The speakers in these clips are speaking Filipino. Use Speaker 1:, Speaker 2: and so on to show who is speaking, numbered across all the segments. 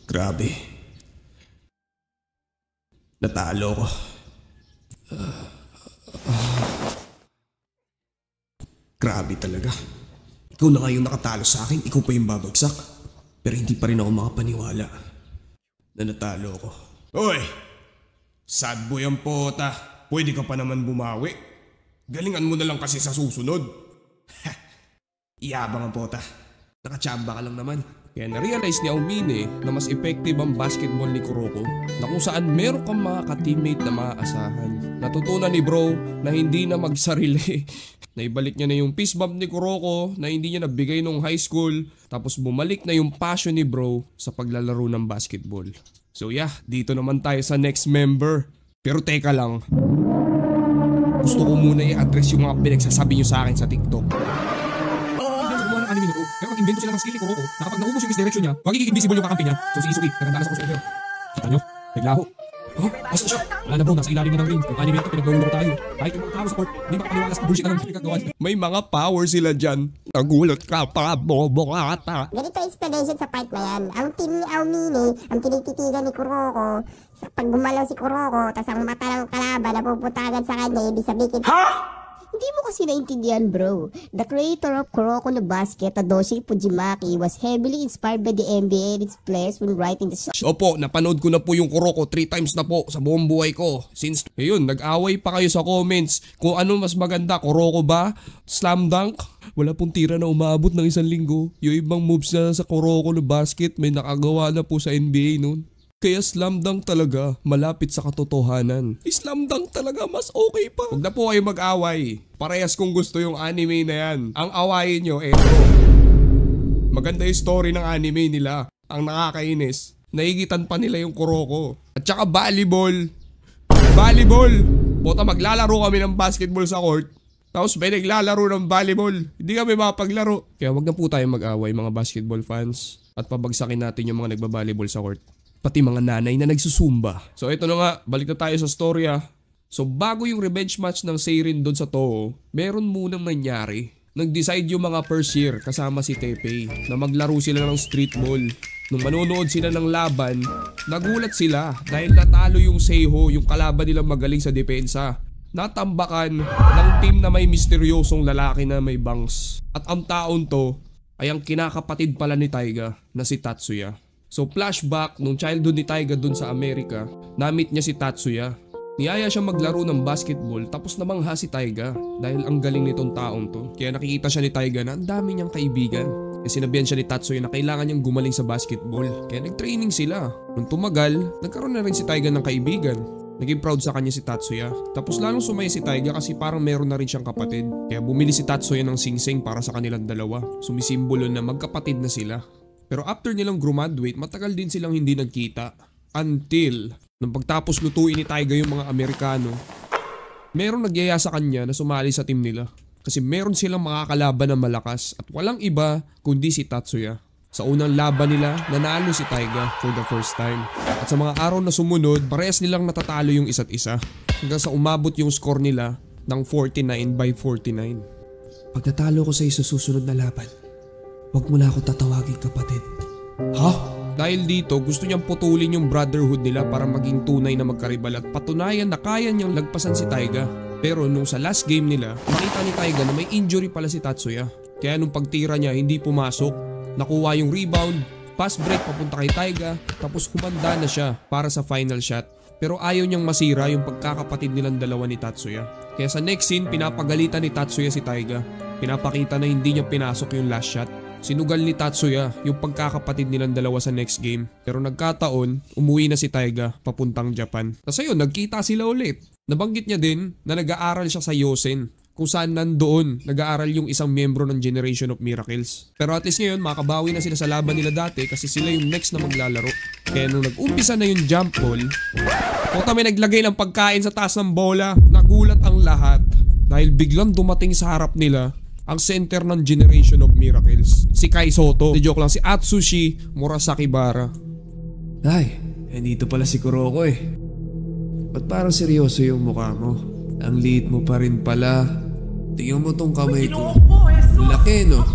Speaker 1: Grabe. Natalo ko. Grabe talaga. Ikaw na nga yung nakatalo sa akin, ikaw pa yung babagsak. Pero hindi pa rin ako makapaniwala na natalo ko. Hoy! Sad boy ang pota. Pwede ka pa naman bumawi. Galingan mo na lang kasi sa susunod. Iyabang ang pota. Nakachamba ka lang naman. Kaya na-realize ni Aumine na mas effective ang basketball ni Kuroko na kung saan meron kang mga ka-teammate na maaasahan. Natutunan ni bro na hindi na magsarili. Naibalik niya na yung fist bump ni Kuroko na hindi niya nabigay nung high school. Tapos bumalik na yung passion ni bro sa paglalaro ng basketball. So yeah, dito naman tayo sa next member. Pero teka lang. Gusto ko muna i-address yung mga pinagsasabi niyo sa akin sa TikTok. Anime na to. Pero mag-invento sila ng skill ni Kuroko na kapag naubos yung misdirection niya, magiging invisible yung kakampi niya. So si Isuki, nagandaan sa kusyo. Kita nyo? Naglaho. Oh, basta siya. Wala na bro, nasa ilalim na ng ring. Kung anime ito, pinaglulong tayo. Kahit yung mga tao sa court, hindi makapaniwala sa bullshit na ng pinagagawa. May mga power sila dyan. Nagulat ka pa, bobo ata.
Speaker 2: Ganito explanation sa part na yan. Ang team ni Aumine, ang tinititigan ni Kuroko, pag gumalaw si Kuroko, tas ang mata ng kalaban na puputagan sa kanya, ibig sabihin, ha? Hindi mo kasi naintindihan bro. The creator of Kuroko no Basket, Tadashi Fujimaki, was heavily inspired by the NBA and its players when writing the song.
Speaker 1: Opo, napanood ko na po yung Kuroko 3 times na po sa buong buhay ko. Since, ayun, nag-away pa kayo sa comments kung ano mas maganda, Kuroko ba? Slam dunk? Wala pong tira na umaabot ng 1 linggo. Yung ibang moves na sa Kuroko no Basket, may nakagawa na po sa NBA noon. Kaya slam dunk talaga, malapit sa katotohanan. Slam dunk talaga, mas okay pa. Huwag na po kayo mag-away. Parehas kung gusto yung anime na yan. Ang awayin nyo, eto. Maganda yung story ng anime nila. Ang nakakainis, naigitan pa nila yung Kuroko. At saka volleyball. Volleyball! Bota maglalaro kami ng basketball sa court. Tapos may naglalaro ng volleyball. Hindi kami mapaglaro. Kaya wag na po tayo mag-away mga basketball fans. At pabagsakin natin yung mga nagbabalibol sa court. Pati mga nanay na nagsusumba. So ito na nga, balik na tayo sa storya. So bago yung revenge match ng Seirin doon sa Toho, meron munang nangyari. Nag-decide yung mga first year kasama si Teppei na maglaro sila ng street ball. Nung manonood sila ng laban, nagulat sila dahil natalo yung Seiho, yung kalaban nilang magaling sa depensa. Natambakan ng team na may misteryosong lalaki na may bangs. At ang taon to ay ang kinakapatid pala ni Taiga na si Tatsuya. So flashback, nung childhood ni Taiga dun sa Amerika, na-meet niya si Tatsuya. Niyaya siya maglaro ng basketball tapos namangha si Taiga dahil ang galing nitong taong to. Kaya nakikita siya ni Taiga na ang dami niyang kaibigan. Kaya sinabihan siya ni Tatsuya na kailangan niyang gumaling sa basketball. Kaya nag-training sila. Nung tumagal, nagkaroon na rin si Taiga ng kaibigan. Naging proud sa kanya si Tatsuya. Tapos lalong sumaya si Taiga kasi parang meron na rin siyang kapatid. Kaya bumili si Tatsuya ng singsing para sa kanilang dalawa. Sumisimbolo na magkapatid na sila. Pero after nilang graduate, matagal din silang hindi nagkita. Until, nung pagtapos lutuin ni Taiga yung mga Amerikano, merong nagyaya sa kanya na sumali sa team nila. Kasi meron silang mga kalaban na malakas at walang iba kundi si Tatsuya. Sa unang laban nila, nanalo si Taiga for the first time. At sa mga araw na sumunod, parehas nilang natatalo yung isa't isa. Hanggang sa umabot yung score nila ng 49-49. Pag natalo ko sa susunod na laban, wag mo na ako tatawagin kapatid. Ha? Dahil dito, gusto niyang putulin yung brotherhood nila para maging tunay na magkaribal at patunayan na kaya niyang lagpasan si Taiga. Pero nung sa last game nila, makita ni Taiga na may injury pala si Tatsuya. Kaya nung pagtira niya, hindi pumasok. Nakuha yung rebound, pass break papunta kay Taiga, tapos humanda na siya para sa final shot. Pero ayaw niyang masira yung pagkakapatid nilang dalawa ni Tatsuya. Kaya sa next scene, pinapagalitan ni Tatsuya si Taiga. Pinapakita na hindi niya pinasok yung last shot. Sinugal ni Tatsuya yung pagkakapatid nilang dalawa sa next game. Pero nagkataon, umuwi na si Taiga papuntang Japan. Tapos ayun, nagkita sila ulit. Nabanggit niya din na nag-aaral siya sa Yosen, kung saan nandoon nag-aaral yung isang miyembro ng Generation of Miracles. Pero at least ngayon, makabawi na sila sa laban nila dati kasi sila yung next na maglalaro. Kaya nung nag-umpisa na yung jump ball, puta may naglagay ng pagkain sa taas ng bola. Nagulat ang lahat dahil biglang dumating sa harap nila ang center ng Generation of Miracles, si Kai Soto. Di joke lang, si Atsushi Murasakibara. Ay, dito pala si Kuroko eh. Ba't parang seryoso yung mukha mo? Ang liit mo pa rin pala. Tingnan mo tong kamay ko. Laki no?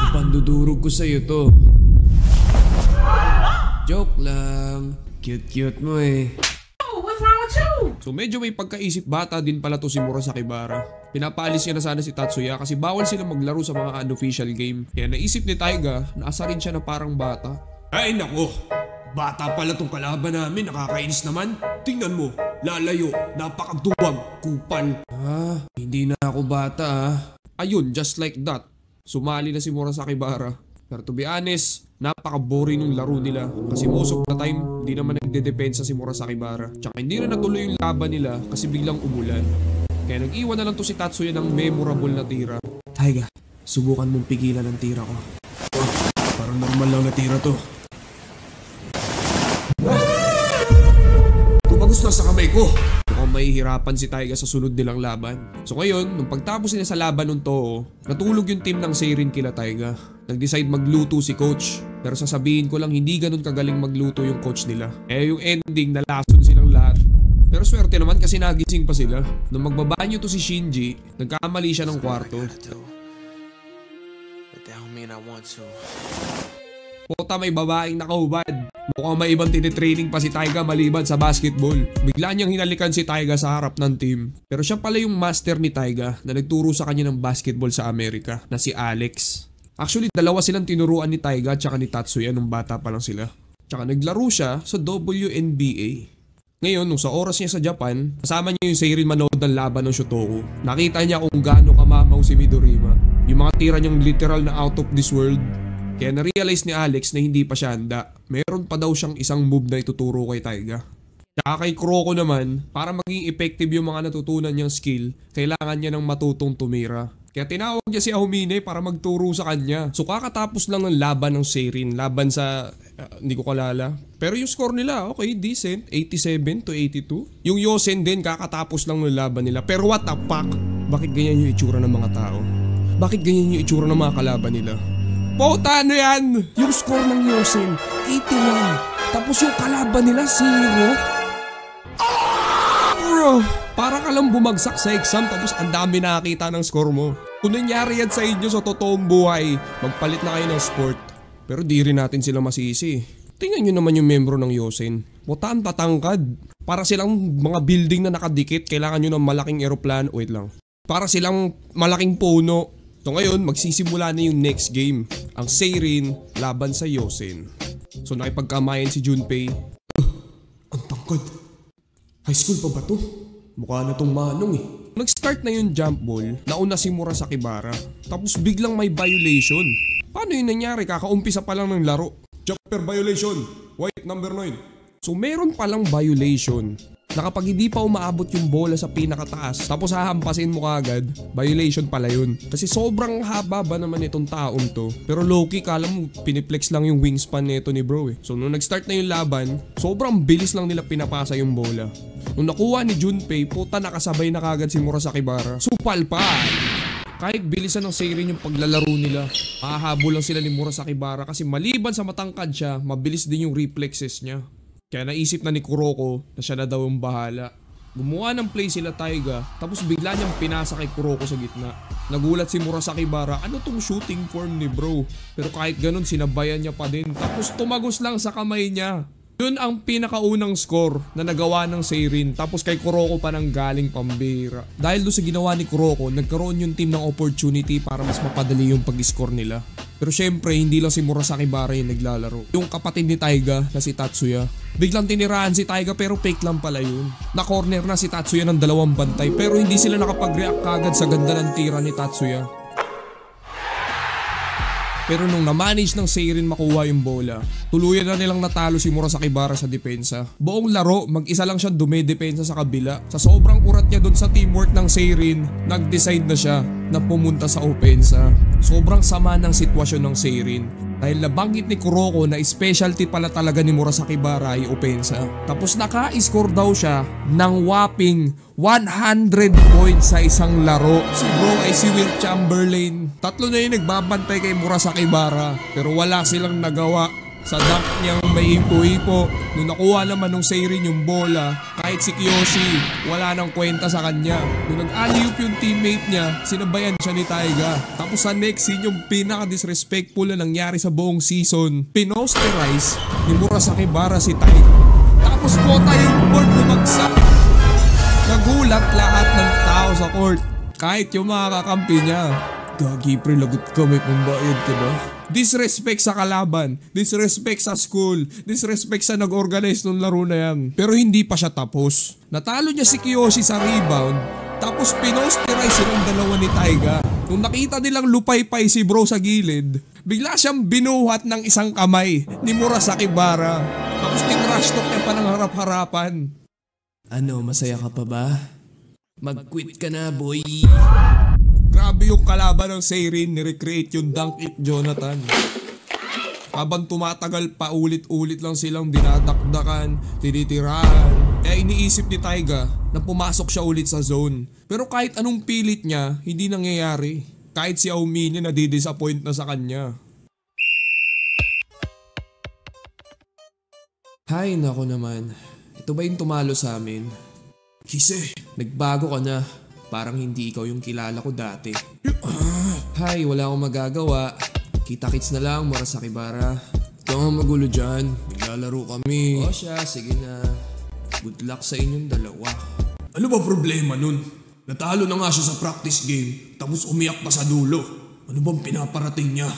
Speaker 1: Ipandudurog ko sa'yo to. Joke lang. Cute mo eh.
Speaker 3: What's wrong with you?
Speaker 1: So medyo may pagkaisip bata din pala to si Murasaki Bara. Pinapaalis niya na sana si Tatsuya kasi bawal sila maglaro sa mga unofficial game. Kaya naisip ni Taiga na asarin siya na parang bata. Ay nako, bata pala tong kalaban namin, nakakainis naman. Tingnan mo, lalayo, napakaduwag, kupal. Hindi na ako bata Ayun, just like that. Sumali na si Murasaki Bara. Pero to be honest, napaka-boring yung laro nila. Kasi most of the time, hindi naman nagdedepensa si Murasaki Bara. Tsaka hindi na natuloy yung laban nila kasi biglang umulan. Kaya nag-iwan na lang to si Tatsuya ng memorable na tira. Taiga, subukan mong pigilan ang tira ko. Parang normal lang na tira to. Tumagos na sa kamay ko. Mukhang mahihirapan si Taiga sa sunod nilang laban. So ngayon, nung pagtapos nila sa laban ng Toho, natulog yung team ng Seirin kila Taiga. Nag-decide magluto si coach. Pero sasabihin ko lang hindi ganun kagaling magluto yung coach nila. Yung ending, nalason silang lahat. Pero swerte naman kasi nagising pa sila. Nung magbabanyo to si Shinji, nagkamali siya ng kwarto. Puta, may babaeng nakahubad. Mukhang may ibang tinitraining pa si Taiga maliban sa basketball. Bigla niyang hinalikan si Taiga sa harap ng team. Pero siya pala yung master ni Taiga na nagturo sa kanya ng basketball sa Amerika, na si Alex. Actually, dalawa silang tinuruan ni Taiga at saka ni Tatsuya nung bata pa lang sila. Tsaka naglaro siya sa WNBA. Ngayon, nung sa oras niya sa Japan, kasama niya yung Seirin manood ng laban ng Shotoku. Nakita niya kung gaano kamamaw si Midorima. Yung mga tira niyang literal na out of this world. Kaya na-realize ni Alex na hindi pa siya handa. Meron pa daw siyang isang move na ituturo kay Taiga. Tsaka kay Kuroko naman, para maging effective yung mga natutunan niyang skill, kailangan niya ng matutong tumira. Kaya tinawag niya si Ahumine para magturo sa kanya. So kakatapos lang ng laban ng Seirin, laban sa, hindi ko kalala. Pero yung score nila, okay, decent, 87-82. Yung Yosen din, kakatapos lang ng laban nila. Pero what the fuck? Bakit ganyan yung itsura ng mga tao? Bakit ganyan yung itsura ng mga kalaban nila? Puta, ano yan? Yung score ng Yosen, 81. Tapos yung kalaban nila, 0. Bro, para ka lang bumagsak sa exam tapos ang dami nakakita ng score mo. Kung nangyari yan sa inyo sa totoong buhay, magpalit na kayo ng sport. Pero di rin natin sila masisi. Tingnan nyo naman yung membro ng Yosen. Puta, ang tatangkad. Para silang mga building na nakadikit, kailangan nyo ng malaking eroplano. Wait lang. Para silang malaking puno. So ngayon, magsisimula na yung next game. Ang Seirin laban sa Yosen. So nakipagkamayan si Junpei. Ang tangkad. High school pa ba to? Mukha na tong manong eh. Nag-start na yung jump ball, nauna si Murasaki Bara. Tapos biglang may violation. Paano yun nangyari? Kakaumpisa pa lang ng laro. Jumper violation. White number 9. So meron palang violation. Na kapag hindi pa umaabot yung bola sa pinakataas, tapos hahampasin mo kagad, violation pala yun. Kasi sobrang haba ba naman itong taong to. Pero low-key, kala mo piniplex lang yung wingspan nito ni bro eh. So nung nag-start na yung laban, sobrang bilis lang nila pinapasa yung bola. Nung nakuha ni Junpei, puta nakasabay na kagad si Murasaki Bara. Supal pa! Kahit bilisan ng Seirin yung paglalaro nila, mahahabol lang sila ni Murasaki Bara kasi maliban sa matangkad siya, mabilis din yung reflexes niya. Kaya naisip na ni Kuroko na siya na daw yung bahala. Gumawa ng play sila Taiga, tapos bigla niyang pinasa kay Kuroko sa gitna. Nagulat si Murasaki Bara, ano tong shooting form ni bro? Pero kahit ganun, sinabayan niya pa din. Tapos tumagos lang sa kamay niya. Yun ang pinakaunang score na nagawa ng Seirin, tapos kay Kuroko pa nang galing pambira. Dahil doon sa ginawa ni Kuroko, nagkaroon yung team ng opportunity para mas mapadali yung pag-score nila. Pero syempre, hindi lang si Murasaki Bara yung naglalaro. Yung kapatid ni Taiga na si Tatsuya. Biglang tinirahan si Taiga pero fake lang pala yun. Na-corner na si Tatsuya ng dalawang bantay pero hindi sila nakapag-react kagad sa ganda ng tira ni Tatsuya. Pero nung na-manage ng Seirin makuha yung bola, tuluyan na nilang natalo si Murasaki Bara sa depensa. Buong laro, mag-isa lang siya dumedepensa sa kabila. Sa sobrang urat niya dun sa teamwork ng Seirin, nag-decide na siya na pumunta sa opensa. Sobrang sama ng sitwasyon ng Seirin. Dahil nabanggit ni Kuroko na specialty pala talaga ni Murasaki Bara ay opensa. Tapos naka-score daw siya ng whopping 100 points sa isang laro. Si bro ay si Will Chamberlain. Tatlo na yung nagbabantay kay Murasaki Bara. Pero wala silang nagawa sa dunk niyang may ipo-ipo. Nung nakuha naman nung Seirin yung bola, kahit si Kiyoshi, wala nang kwenta sa kanya. Nung nag-alley-oop yung teammate niya, sinabayan siya ni Taiga. Tapos sa next scene, yung pinaka-disrespectful na nangyari sa buong season, pinosterize ni Murasaki Bara si Taiga. Tapos kota yung board bumagsak. Nagulat lahat ng tao sa court, kahit yung mga kakampi niya. Gagi pre, lagot ka, may pambayad ka ba? Disrespect sa kalaban, disrespect sa school, disrespect sa nag-organize nung laro na yan. Pero hindi pa siya tapos. Natalo niya si Kiyoshi sa rebound, tapos pinosterize silang dalawa ni Taiga. Nung nakita nilang lupay-pay si bro sa gilid, bigla siyang binuhat ng isang kamay ni Murasaki Bara. Tapos tinrush talk niya pa ng harap-harapan. Ano, masaya ka pa ba? Mag-quit ka na, boy. Grabe yung kalaban ng Seirin, ni-recreate yung dunk it Jonathan. Habang tumatagal pa, ulit-ulit lang silang dinadakdakan, tinitirahan. Kaya iniisip ni Taiga na pumasok siya ulit sa zone. Pero kahit anong pilit niya, hindi nangyayari. Kahit si Aomine nadidisappoint na sa kanya. Hay nako naman, ito ba yung tumalo sa amin? Kise, nagbago ka na. Parang hindi ikaw yung kilala ko dati. Hay, wala akong magagawa. Kita-kits na lang, Murasaki Bara. Ikaw ang magulo dyan. Naglalaro kami. O siya, sige na. Good luck sa inyong dalawa. Ano ba problema nun? Natalo na nga siya sa practice game, tapos umiyak pa sa dulo. Ano bang pinaparating niya?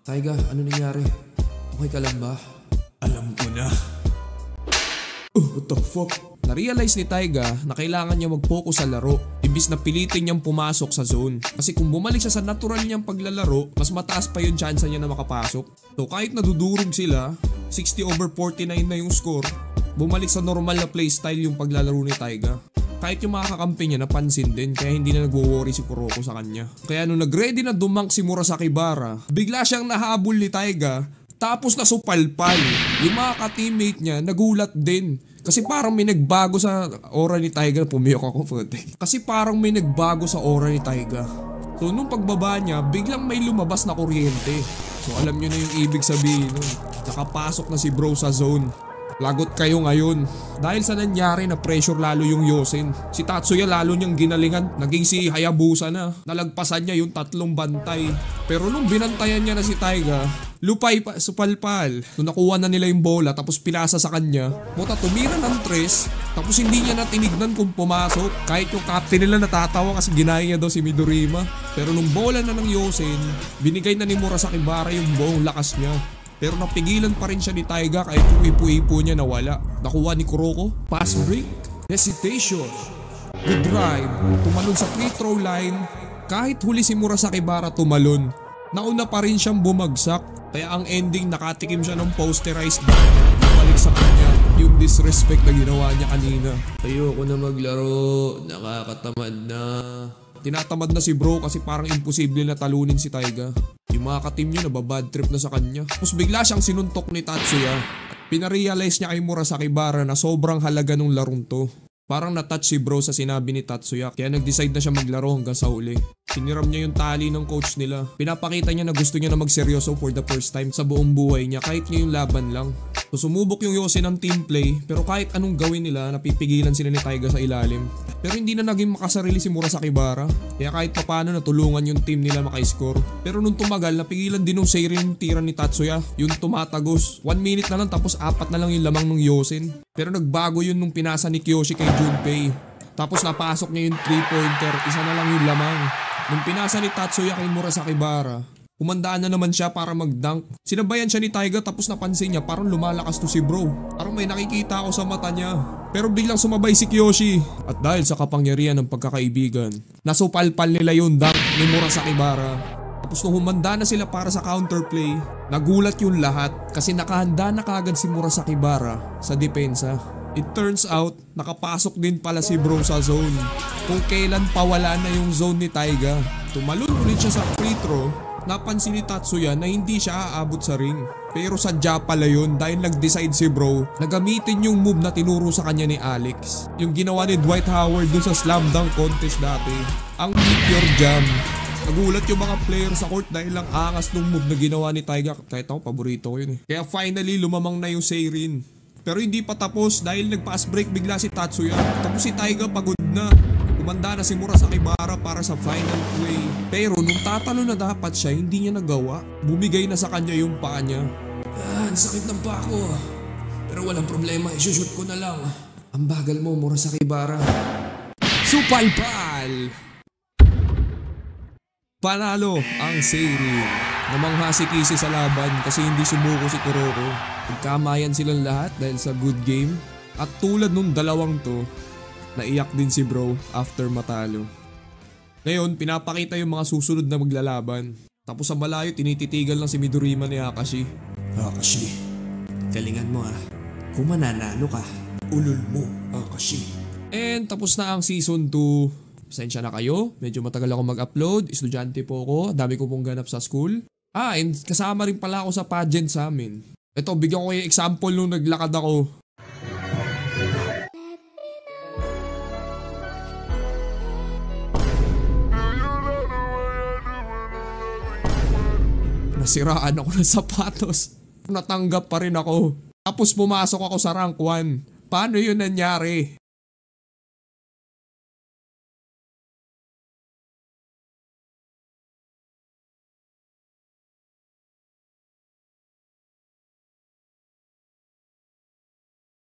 Speaker 1: Taiga, ano nangyari? Okay ka lang ba? Alam ko na. What the fuck? Na-realize ni Taiga na kailangan niya mag-focus sa laro imbis na pilitin niyang pumasok sa zone. Kasi kung bumalik siya sa natural niyang paglalaro, mas mataas pa yung chance niya na makapasok. So kahit nadudurog sila, 60/49 na yung score, bumalik sa normal na playstyle yung paglalaro ni Taiga. Kahit yung mga kakampi niya napansin din, kaya hindi na nagwo-worry si Kuroko sa kanya. Kaya nung nag-ready na dumunk si Murasaki Bara, bigla siyang nahabol ni Taiga, tapos nasupalpal. Yung mga ka-teammate niya nagulat din. Kasi parang may nagbago sa aura ni Taiga. Pumiyok ako, puti. Kasi parang may nagbago sa aura ni Taiga. So nung pagbaba niya, biglang may lumabas na kuryente. So alam niyo na yung ibig sabihin nun. Nakapasok na si bro sa zone. Lagot kayo ngayon. Dahil sa nangyari na pressure lalo yung Yosin. Si Tatsuya lalo niyang ginalingan. Naging si Hayabusa na. Nalagpasan niya yung 3 bantay. Pero nung binantayan niya na si Taiga, lupay pa, supalpal. Nung nakuha na nila yung bola tapos pinasa sa kanya, buta tumira ng 3, tapos hindi niya natinignan kung pumasok. Kahit yung captain nila natatawa kasi ginaya niya daw si Midorima. Pero nung bola na ng Yosin, binigay na ni Murasaki Bara yung buong lakas niya. Pero napigilan pa rin siya ni Taiga kahit yung ipu-ipu niya nawala. Nakuha ni Kuroko, pass break, hesitation, good drive, tumalon sa free throw line. Kahit huli si Murasaki Bara tumalon, nauna pa rin siyang bumagsak. Kaya ang ending nakatikim siya ng posterized dunk. Balik sa kanya yung disrespect na ginawa niya kanina. Ayoko na maglaro, nakakatamad na. Tinatamad na si bro kasi parang imposible na talunin si Taiga. Yung mga ka-team niya nababad trip na sa kanya. Tapos bigla siyang sinuntok ni Tatsuya. Pinarealize niya kay Murasaki Bara na sobrang halaga nung larong to. Parang na-touch si bro sa sinabi ni Tatsuya, kaya nag-decide na siya maglaro hanggang sa huli. Siniram niya yung tali ng coach nila. Pinapakita niya na gusto niya na magseryoso for the first time sa buong buhay niya kahit ngayong laban lang. So sumubok yung Yosin ng team play, pero kahit anong gawin nila, napipigilan sila ni Taiga sa ilalim. Pero hindi na naging makasarili si Murasaki Bara, kaya kahit papano natulungan yung team nila maka-score. Pero nung tumagal, napigilan din nung Seirin yung tira ni Tatsuya, yung tumatagos. 1 minute na lang tapos 4 na lang yung lamang ng Yosin. Pero nagbago yun nung pinasa ni Kiyoshi kay Junpei. Tapos napasok niya yung 3-pointer, isa na lang yung lamang. Nung pinasa ni Tatsuya kay Murasaki Bara, umandaan na naman siya para mag-dunk. Sinabayan siya ni Taiga tapos napansin niya parang lumalakas to si bro. Parang may nakikita ako sa mata niya. Pero biglang sumabay si Kiyoshi. At dahil sa kapangyarihan ng pagkakaibigan, nasupalpal nila yung dunk ni Murasaki Bara. Tapos nung humanda na sila para sa counterplay, nagulat yung lahat kasi nakahanda na kagad si Murasaki Bara sa depensa. It turns out, nakapasok din pala si bro sa zone. Kung kailan pawala na yung zone ni Taiga. Tumalon ulit siya sa free throw. Napansin ni Tatsuya na hindi siya aabot sa ring. Pero sadya pala yun dahil nag-decide si bro na gamitin yung move na tinuro sa kanya ni Alex. Yung ginawa ni Dwight Howard dun sa slam dunk contest dati. Ang Meteor Jam. Nagulat yung mga player sa court dahil lang angas nung move na ginawa ni Taiga. Kahit ako, paborito ko yun eh. Kaya finally, lumamang na yung Seirin. Pero hindi pa tapos dahil nag-pass break bigla si Tatsuya. Tapos si Taiga pagod na. Umanda na si Murasakibara para sa final play. Pero nung tatalo na dapat siya, hindi niya nagawa. Bumigay na sa kanya yung paa niya. Ang sakit ng paa ko. Pero walang problema, isushoot ko na lang. Ang bagal mo, Murasakibara. Supalpal! Panalo ang Seirin. Namangha si Kisi sa laban kasi hindi sumuko si Kuroko. Nagkamayan silang lahat dahil sa good game. At tulad nung dalawang to, naiyak din si bro after matalo. Ngayon, pinapakita yung mga susunod na maglalaban. Tapos sa malayo, tinititigal lang si Midorima ni Akashi. Akashi, galingan mo ah. Kung mananalo ka, ulul mo, Akashi. And tapos na ang season 2. Pasensya na kayo, medyo matagal ako mag-upload, estudyante po ako, dami ko pong ganap sa school. And kasama rin pala ako sa pageant sa amin. Ito, bigyan ko yung example nung naglakad ako. Nasiraan ako ng sapatos. Natanggap pa rin ako. Tapos pumasok ako sa rank 1. Paano yun nangyari?